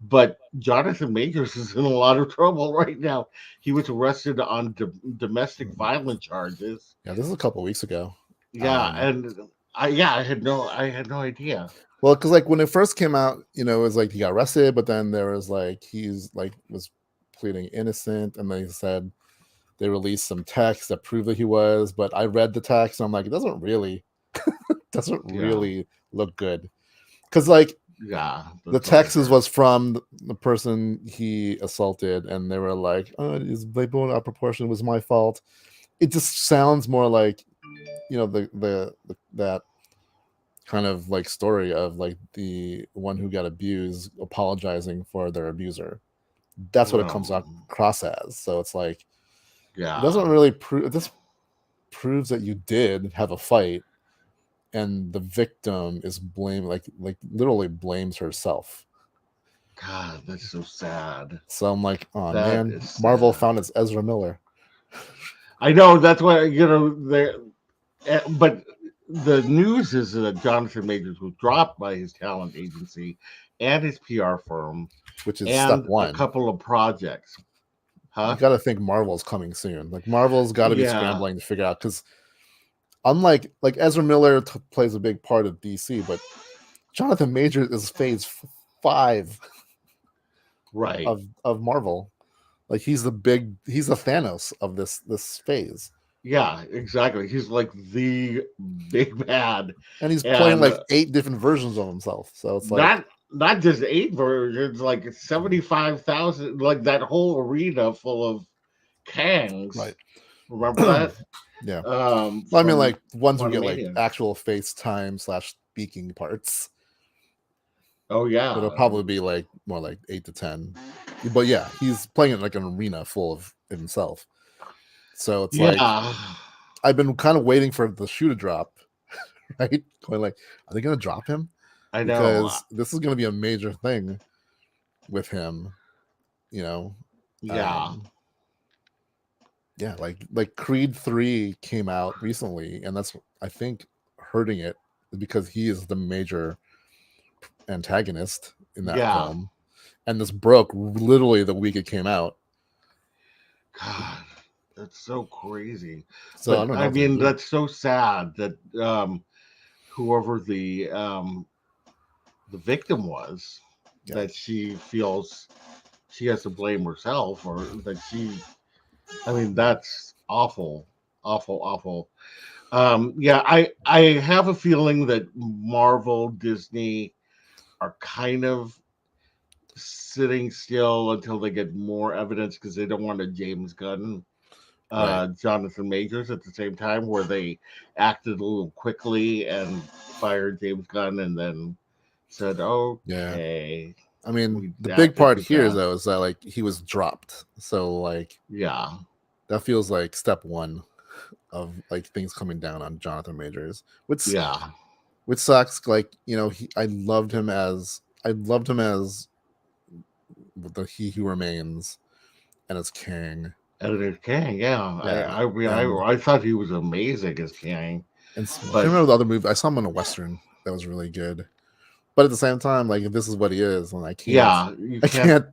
But Jonathan Majors is in a lot of trouble right now. He was arrested on domestic violence charges. Yeah, this is a couple weeks ago. Yeah, and I had no idea. Well, because like when it first came out, it was like he got arrested, but then there was like he's like was pleading innocent, and they said they released some text that proved that he was. But I read the text, and I'm like, it doesn't really look good, because like Yeah, the that's what I text heard. was from the person he assaulted, and they were like, "Oh, they blown out of proportion. It was my fault." It just sounds more like the that kind of like story of like the one who got abused apologizing for their abuser. That's what it comes Well, across as. So it's like it yeah. doesn't really prove. This proves that you did have a fight, and the victim is blamed, like literally blames herself. God, that's so sad. So I'm like, oh That man, is Marvel sad. found its Ezra Miller. I know that's why but the news is that Jonathan Majors was dropped by his talent agency and his PR firm Which is step and a one. couple of projects. You Huh? got to think Marvel's coming soon. Like Marvel's got to be Yeah. scrambling to figure out, because unlike like Ezra Miller plays a big part of DC, but Jonathan Majors is phase 5 Right. of Marvel. Like he's the Thanos of this phase, Yeah, exactly. He's like the big bad. and he's playing And like 8 different versions of himself. So it's like, not just 8 versions, like 75,000, like that whole arena full of Kangs. right, Remember that? yeah. Well, I mean, From like ones who get like Quantumania. actual FaceTime / speaking parts. Oh But it'll yeah. probably be like more like 8 to 10. But yeah, he's playing it like an arena full of himself. So it's like Yeah. I've been kind of waiting for the shoe to drop, right? Going like, are they going to drop him? I know. Because this is going to be a major thing with him, you know. Yeah. Yeah, like Creed 3 came out recently, and that's I think hurting it because he is the major antagonist in that Yeah. film, and this broke literally the week it came out. God, that's so crazy. So I But don't know I what they're mean, doing. that's so sad that whoever the victim was, Yeah. that she feels she has to blame herself, or that she. I mean, that's awful, awful, awful. Yeah, I have a feeling that Marvel, Disney are kind of sitting still until they get more evidence because they don't want a James Gunn, Right. Jonathan Majors at the same time, where they acted a little quickly and fired James Gunn and then said, Yeah. "Okay, I mean, we the big acted part too here fast." though is that like he was dropped. So like Yeah, that feels like step one of like things coming down on Jonathan Majors, yeah, which sucks. Like, I loved him as the He Who Remains and as King. Editor Kang. Yeah, Yeah. I thought he was amazing as Kang, And I can't but remember the other movie. I saw him in a Western that was really good. But at the same time, like if this is what he is, and yeah, you I can't. can't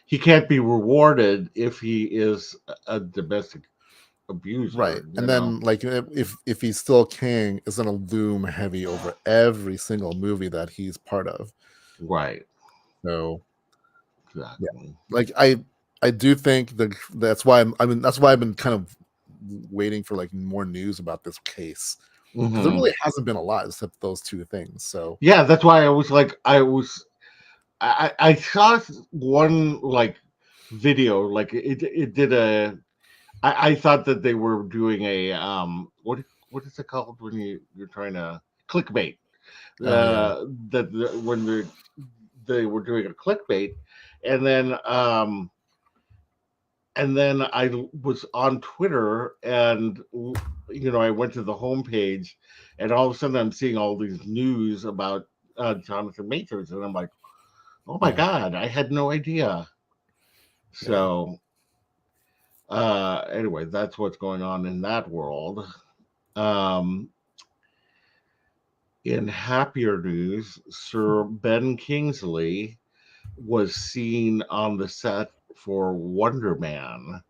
He can't be rewarded if he is a domestic right. abuser. And then like if he's still King, it's gonna loom heavy over every single movie that he's part of. Right. So yeah, Exactly. like I do think that's why that's why I've been kind of waiting for like more news about this case because there Hmm. really hasn't been a lot except those two things. So Yeah, that's why I was like, I saw one like video, like it did a. I thought that they were doing a what is it called when you're trying to clickbait, oh yeah, when they were doing a clickbait, and then I was on Twitter, and I went to the homepage, and all of a sudden I'm seeing all these news about Jonathan Majors, and I'm like, oh my yeah, god, I had no idea. yeah. So anyway, that's what's going on in that world. Um, in happier news, Sir Ben Kingsley was seen on the set for Wonder Man,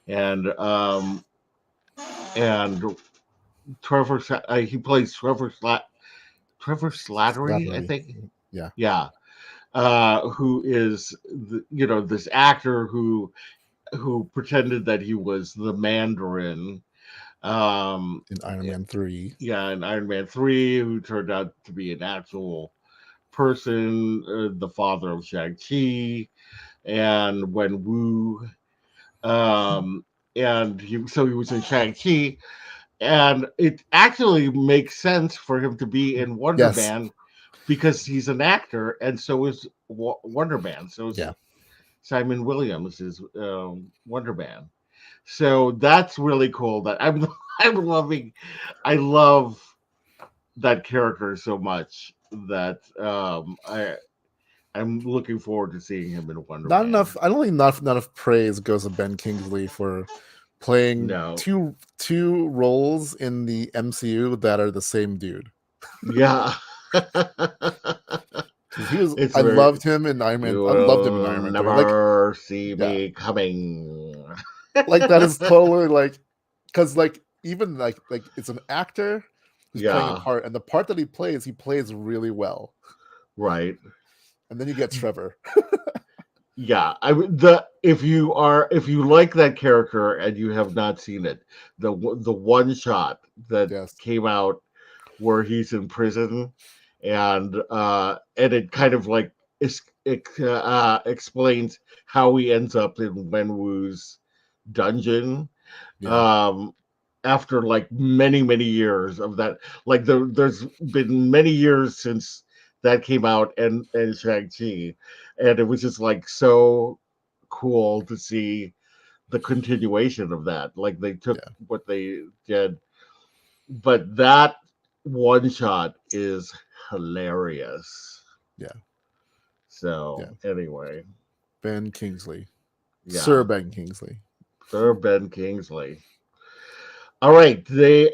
and and he plays Trevor Slattery, I Slattery. think. Yeah, Yeah, who is this actor who pretended that he was the Mandarin. in Iron Man 3. Yeah, in Iron Man 3, who turned out to be an actual person, the father of Shang-Chi and Wen Wu. Um, and he was in Shang-Chi, and it actually makes sense for him to be in Wonder Yes. Man because he's an actor, and so is Wonder Man. So is Yeah. Simon Williams is Wonder Man. So that's really cool. That I'm loving. I love that character so much that I'm looking forward to seeing him in Wonder Not Man. enough. I don't think not enough praise goes to Ben Kingsley for playing No, two roles in the MCU that are the same dude. yeah, Because he was, it's I very. loved him in Iron Man. You I loved him in will Iron Man 3. Like, never see yeah, me coming. like that is totally like, because like even like it's an actor who's playing a Yeah, part, and the part that he plays really well. right. And then you get Trevor. Yeah, if you like that character and you have not seen it, the one shot that Yes. came out where he's in prison, and it kind of like explains how he ends up in Wenwu's dungeon, Yeah. um after like many years of that. Like there's been many years since that came out, and Shang-Chi, and it was just like so cool to see the continuation of that. Like they took Yeah. what they did but that one shot is hilarious. Yeah. So Yeah. anyway, Ben Kingsley. Sir yeah, Ben Kingsley. Sir Ben Kingsley. All right, they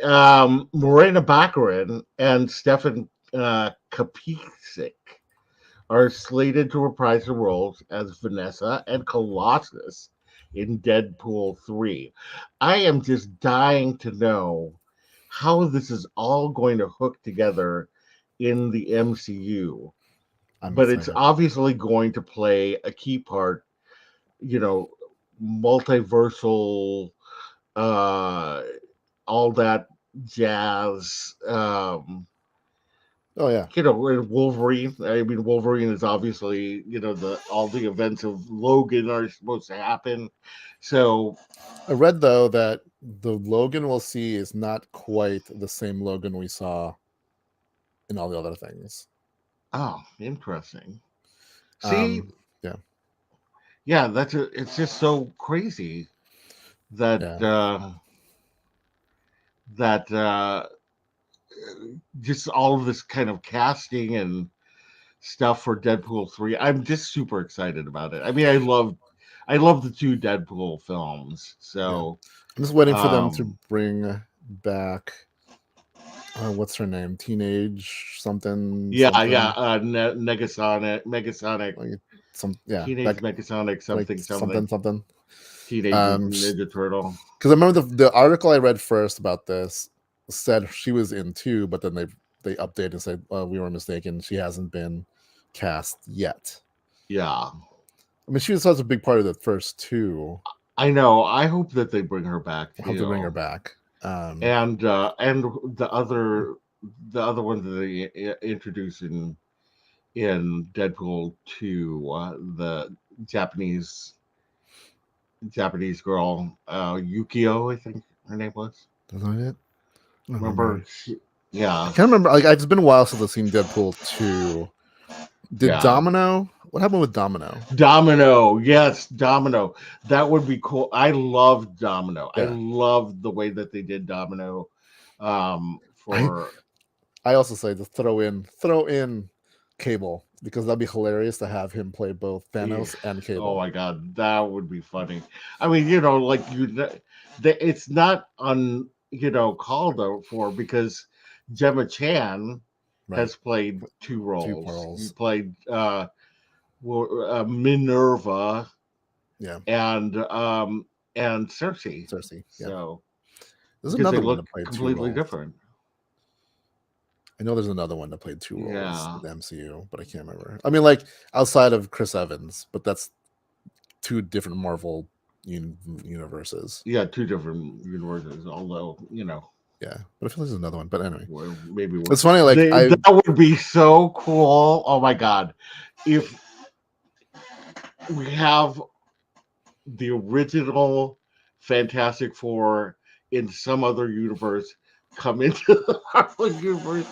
Morena Baccarin and Stefan Kapicic are slated to reprise the roles as Vanessa and Colossus in Deadpool 3. I am just dying to know how this is all going to hook together in the MCU. I'm But it's excited. obviously going to play a key part, you know, multiversal, uh, all that jazz. Oh yeah. Wolverine. I mean, Wolverine is obviously, the all the events of Logan are supposed to happen. So, I read though that the Logan we'll see is not quite the same Logan we saw in all the other things. oh, interesting. See, Yeah. yeah, it's just so crazy that Yeah. that just all of this kind of casting and stuff for Deadpool 3. I'm just super excited about it. I mean, I love the two Deadpool films. Yeah. So, I'm just waiting for them to um bring back what's her name? Teenage something yeah, yeah, something. Megasonic, Like yeah, Teenage Megasonic, like something, something something, something. Teenage Mutant Ninja Turtle. Because I remember the article I read first about this said she was in two, but then they updated and said we were mistaken. She hasn't been cast yet. Yeah, I mean, she was such a big part of the first two. I know. I hope that they bring her back I'll have to bring her too, back. and the other one that they introduced in Deadpool 2, the Japanese Japanese girl, Yukio, I think her name was. Is that it? I don't Remember? remember. Yeah, I can't remember. Like, it's been a while since I've seen Deadpool 2. Did yeah. Domino? What happened with Domino? Domino, yes, Domino. That would be cool. I love Domino. I Yeah. love the way that they did Domino. For I also say to throw in Cable, because that'd be hilarious to have him play both Thanos and oh Cable. my god, that would be funny. I mean, like it's not called out for because Gemma Chan Right. has played two Two roles. He pearls. played Minerva Yeah. and Cersei. Cersei. Yeah. So There's because they another one look that played two completely roles. different. I know there's another one that played two roles Yeah. in the MCU, but I can't remember. I mean, like outside of Chris Evans, but that's two different Marvel universes. Yeah, two different universes. Although Yeah, but I feel like there's another one. But anyway, maybe it's funny. Like that would be so cool. Oh my god, if we have the original Fantastic Four in some other universe come into the Marvel universe,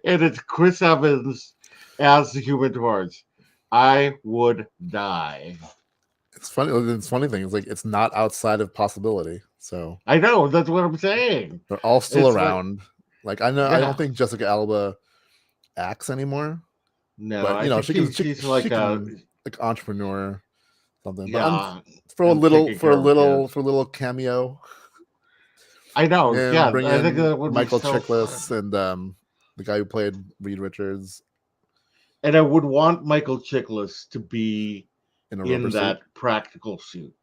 and it's Chris Evans as the Human Torch, I would die. it's funny. The funny thing is, like, it's not outside of possibility. So I know that's what I'm saying. they're all still It's around. Like I know, I yeah. don't think Jessica Alba acts anymore, No, but I think she can she's she like can like entrepreneur something. But yeah, for a and taking care of kids. little cameo. I know. And Yeah, bring I think in that would be Michael so Chiklis fun. and the guy who played Reed Richards And I would want Michael Chiklis to be in a rubber in suit. that practical suit.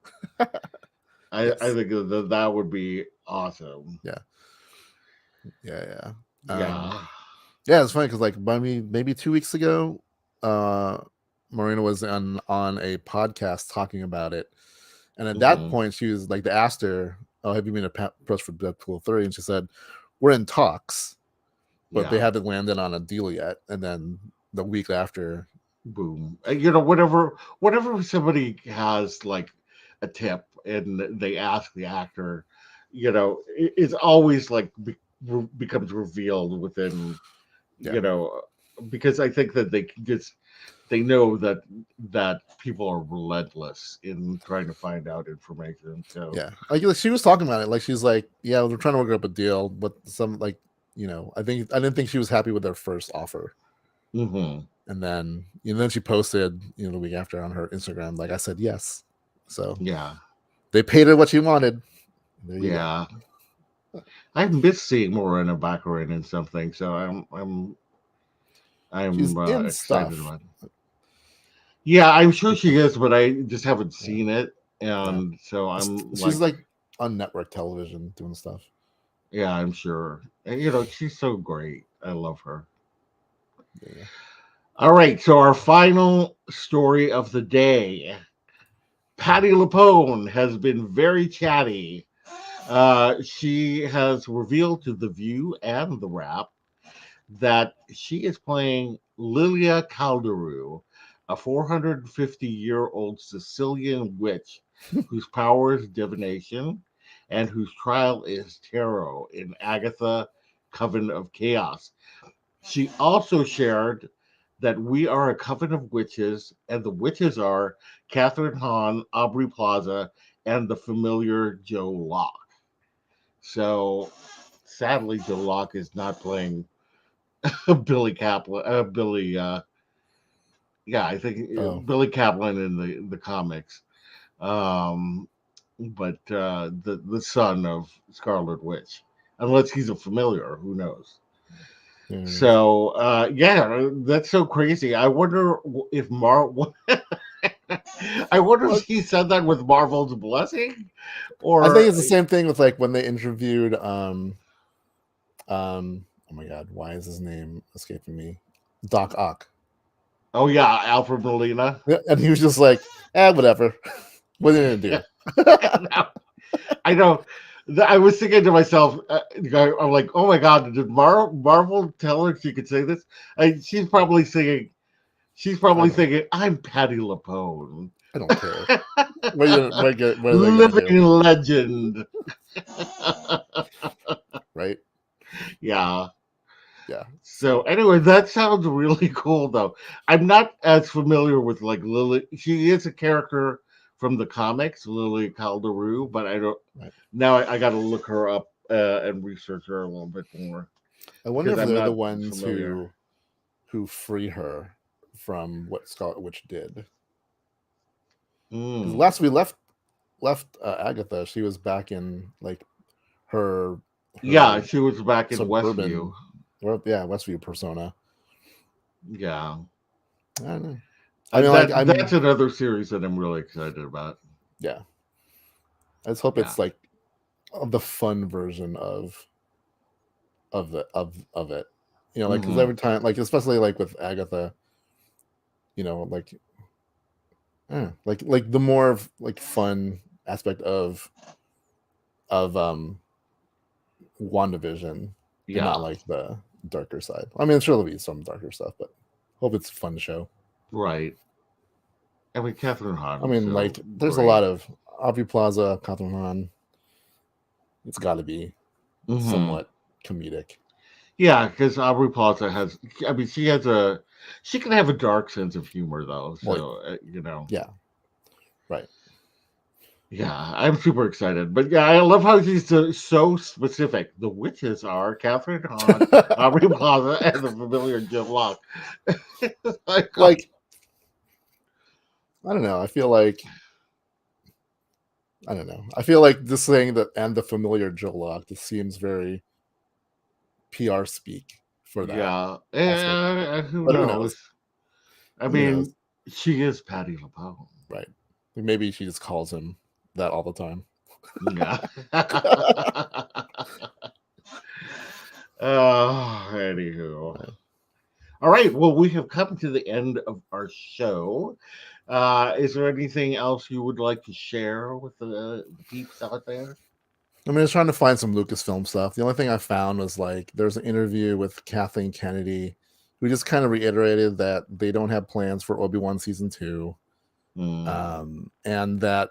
I Yes. think that would be awesome. Yeah. Yeah. Yeah, it's funny because like maybe 2 weeks ago, Marina was on a podcast talking about it, and at that point she was like, they asked her, "Oh, have you been approached for Deadpool 3?" And she said, "We're in talks, but they haven't landed on a deal yet." And then the week after, boom. Whenever somebody has like a tip and they ask the actor, it's always like becomes revealed within, because I think that they know that people are relentless in trying to find out information. So yeah, like she was talking about it, like she's like, "Yeah, we're trying to work up a deal, but some like I didn't think she was happy with their first offer. Mm-hmm. And then she posted, the week after on her Instagram, like I said, yes. So Yeah. they paid her what she wanted. There you Yeah. I miss seeing Morena Baccarin in something, so She's I'm in excited stuff. about it. Yeah, I'm sure she is, but I just haven't seen it, Yeah. and so I'm She's like, like on network television doing stuff. yeah, I'm sure. And, she's so great. I love her. Yeah. All right, so our final story of the day. Patti LuPone has been very chatty. She has revealed to The View and The Wrap that she is playing Lilia Calderou, a 450-year-old Sicilian witch whose power is divination and whose trial is tarot in Agatha Coven of Chaos. She also shared that we are a coven of witches, and the witches are Catherine Hahn, Aubrey Plaza, and the familiar Joe Locke. So sadly, Joe Locke is not playing Billy Kaplan. Yeah, I think Oh, Billy Kaplan in the comics. Um, but the son of Scarlet Witch, unless he's a familiar, who knows? yeah. So yeah, that's so crazy. I wonder if I wonder if Well, he said that with Marvel's blessing, I think or it's the same thing with like when they interviewed oh my god, why is his name escaping me? Doc Ock. oh yeah, Alfred Molina. Yeah, and he was just like, whatever. What are you gonna do? I know. I was thinking to myself, I'm like, oh my god, did Marvel tell her she could say this? She's probably singing. She's probably thinking, I'm Patti LuPone. I don't care. What are they gonna do? Living legend. Right? Yeah. Yeah. So anyway, that sounds really cool though. I'm not as familiar with like Lily. She is a character from the comics, Lily Calderou, but I don't. Right. Now I got to look her up and research her a little bit more I wonder because if I'm they're the not ones familiar. who free her from what Scarlet Witch did. Because Mm. last we left Agatha, she was back in like her Yeah, she was back in Westview. suburban, Westview persona. Yeah, I don't know. I mean, like that's another series that I'm really excited about. yeah. I just hope Yeah. it's like the fun version of it. Like because every time, like especially like with Agatha, like like the more like fun aspect of WandaVision, and Yeah, not like the darker side. I mean, sure there'll be some darker stuff, but hope it's a fun show. right. I mean, Catherine I Hahn is mean, so like there's a great. lot of Aubrey Plaza, Catherine Hahn. It's got to be Hmm. somewhat comedic. Yeah, because Aubrey Plaza has. I mean, she can have a dark sense of humor though. Well, So yeah, right. Yeah, I'm super excited. But yeah, I love how she's so specific. The witches are Catherine Hahn, Aubrey Plaza, and the familiar Jim Locke. Like, Like I don't know. I don't know. I feel like this saying that and the familiar Joe Locke just seems very PR speak for that yeah, aspect. who But who knows? knows? I Who knows? mean, she is Patti LuPone. Right. Maybe she just calls him that all the time. Yeah. Anywho. Right. All right. Well, we have come to the end of our show. Is there anything else you would like to share with the peeps out there? I mean, I was trying to find some Lucasfilm stuff. The only thing I found was like there's an interview with Kathleen Kennedy, who just kind of reiterated that they don't have plans for Obi-Wan season 2, and that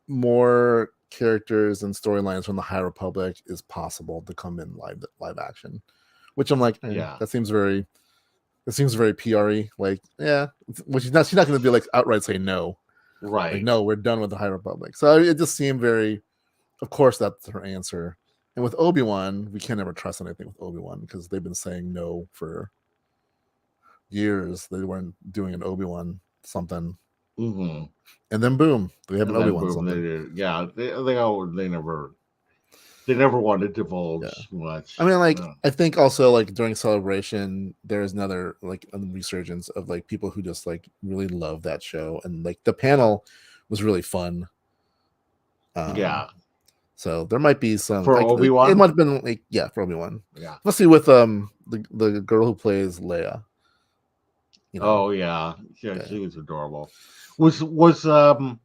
more characters and storylines from the High Republic is possible to come in live action. Which I'm like, Yeah. that seems very PRy. Like, yeah, which she's not going to be like outright say no. Right. Like, no, we're done with the High Republic. So it just seemed very. Of course, that's her answer. And with Obi-Wan, we can't ever trust anything with Obi-Wan because they've been saying no for years. They weren't doing an Obi-Wan something. Mm-hmm. And then boom, we have an And then Obi-Wan boom, they something. did. Yeah, they never want to divulge Yeah. much. I mean, like, No. I think also like during Celebration, there's another like a resurgence of like people who just like really love that show, and like the panel was really fun. Yeah, So there might be some for like it Obi-Wan. might have been like for Obi-Wan. Yeah. Let's see with the girl who plays Leia. You know, Oh yeah, yeah, yeah. she was adorable. Was Ewan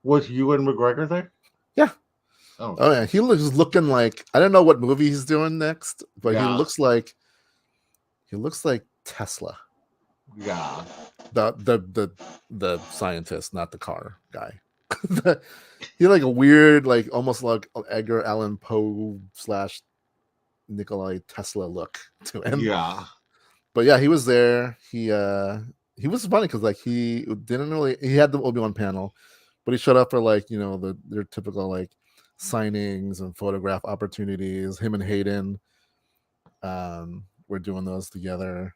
McGregor there? Yeah. Oh, Oh yeah, he looks looking like I don't know what movie he's doing next, but yeah, he looks like Tesla, yeah, the scientist, not the car guy. He like a weird, like almost like Edgar Allan Poe / Nikolai Tesla look to him. yeah. But yeah, he was there. He was funny because like he didn't really he had the Obi-Wan panel, but he showed up for like their typical like signings and photograph opportunities. Him and Hayden were doing those together.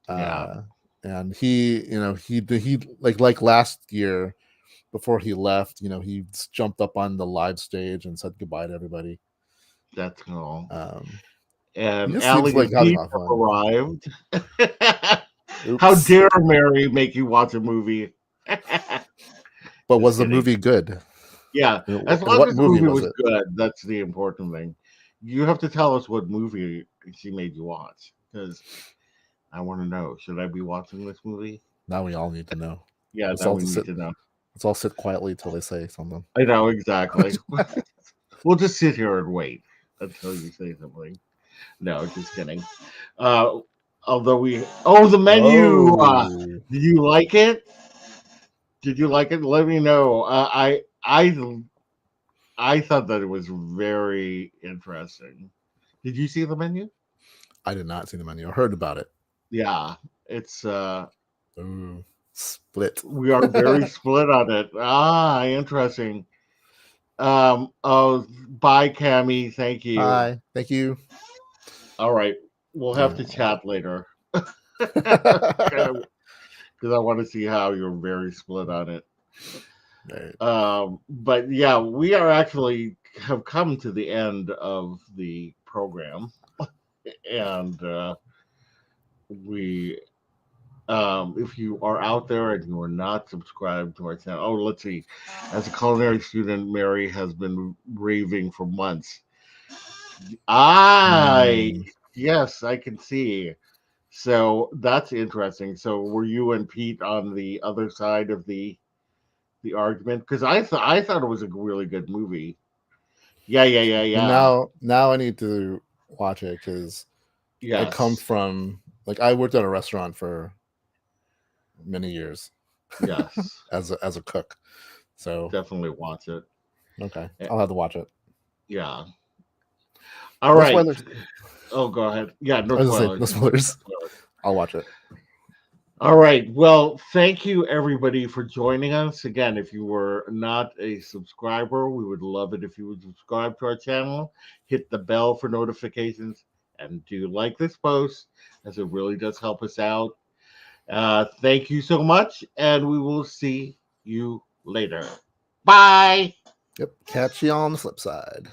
Yeah. And he like last year before he left, he jumped up on the live stage and said goodbye to everybody. That's cool. He And just seems Allie like and having Pete a lot of arrived. How Oops. dare Mary make you watch a movie? But was Just the kidding. movie good? Yeah, as And long what as the movie movie was was it? good, that's the important thing. You have to tell us what movie she made you watch because I want to know. Should I be watching this movie? Now we all need to know. Yeah, Let's now all we need sit. to know. Let's all sit quietly till they say something. I know exactly. We'll just sit here and wait until you say something. No, just kidding. Uh, although the menu. Oh, Did you like it? Did you like it? Let me know. I thought that it was very interesting. Did you see the menu? I did not see the menu. I heard about it. Yeah, it's Ooh, split. we are very split on it. Interesting. Oh, bye, Cammy. Thank you. Hi, thank you. All right, we'll have to Yeah. chat later because I want to see how you're very split on it. Right. But yeah, we are actually have come to the end of the program, and we if you are out there and you are not subscribed to our channel, oh, let's see. As a culinary student, Mary has been raving for months. Mm. Yes, I can see. So that's interesting. So were you and Pete on the other side of the argument? Because I thought it was a really good movie. Yeah. Now I need to watch it because I come Yes, from like I worked at a restaurant for many years yes. as a cook. So Definitely watch it. okay, Eh, I'll have to watch it. Yeah. All No right. spoilers. Oh, go ahead. Yeah, no I was gonna say spoilers. no spoilers. I'll watch it. All right. Well, thank you everybody for joining us. Again, if you were not a subscriber, we would love it if you would subscribe to our channel, hit the bell for notifications, and do like this post as it really does help us out. Thank you so much, and we will see you later. Bye. Yep. Catch you on the flip side.